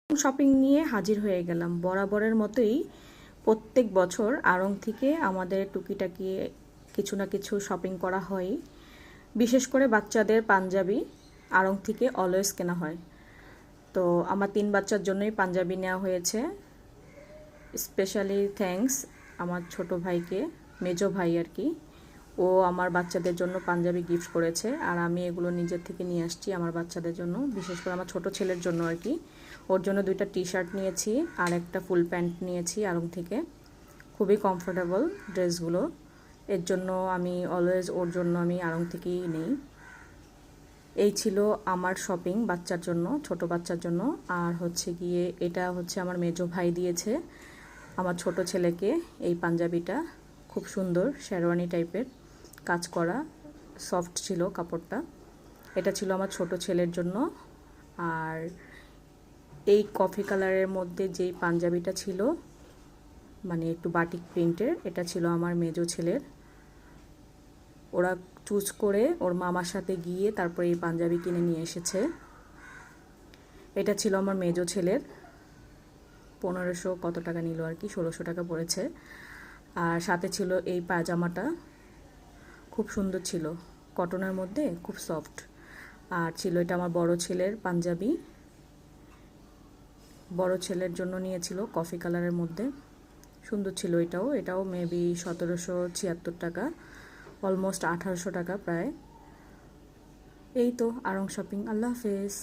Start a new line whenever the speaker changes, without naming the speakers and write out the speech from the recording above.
Shopping নিয়ে হাজির হয়ে গেলাম বরাবরের মতোই। প্রত্যেক বছর আড়ং থেকে আমাদের টুকিটাকি কিছু না কিছু শপিং করা হয়। বিশেষ করে বাচ্চাদের পাঞ্জাবি আড়ং থেকে অলওয়েজ কেনা হয়। তো আমার 3 বাচ্চার জন্যই পাঞ্জাবি নেওয়া হয়েছে। স্পেশালি থ্যাঙ্কস আমার ছোট ভাইকে, মেজো ভাই আর কি। ও আমার বাচ্চাদের জন্য পাঞ্জাবি গিফট করেছে, আর আমি এগুলো নিজের থেকে নিয়ে আসছি আমার বাচ্চাদের জন্য, বিশেষ করে আমার ছোট ছেলের জন্য আর কি। ওর জন্য 2টা টি-শার্ট নিয়েছি আর একটা ফুল প্যান্ট নিয়েছি আড়ং থেকে। খুবই কমফোর্টেবল ড্রেসগুলো, এর জন্য আমি অলওয়েজ ওর জন্য আমি আড়ং থেকেই নেই। এই ছিল আমার শপিং বাচ্চার জন্য, ছোট বাচ্চার জন্য। আর হচ্ছে গিয়ে এটা হচ্ছে আমার মেজো ভাই দিয়েছে আমার ছোট ছেলেকে। এই পাঞ্জাবিটা খুব সুন্দর, শেরওয়ানি টাইপের কাজ করা, সফট ছিল কাপড়টা। এটা ছিল আমার ছোট ছেলের জন্য। আর এই কফি কালারের মধ্যে যেই পাঞ্জাবিটা ছিল, মানে একটু বাটিক প্রিন্টের, এটা ছিল আমার মেজো ছেলের। ওরা চুজ করে ওর মামার সাথে গিয়ে তারপরে এই পাঞ্জাবি কিনে নিয়ে এসেছে। এটা ছিল আমার মেজো ছেলের। 1500 কত টাকা নিল আর কি, 1600 টাকা পড়েছে। আর সাথে ছিল এই পায়জামাটা, খুব সুন্দর ছিল, কটনের মধ্যে খুব সফট। আর ছিল এটা আমার বড় ছেলের পাঞ্জাবি, বড় ছেলের জন্য নিয়েছিল কফি কালারের মধ্যে, সুন্দর ছিল এটাও মেবি 1776 টাকা, অলমোস্ট 1800 টাকা প্রায়। এই তো আড়ং শপিং। আল্লাহ হাফেজ।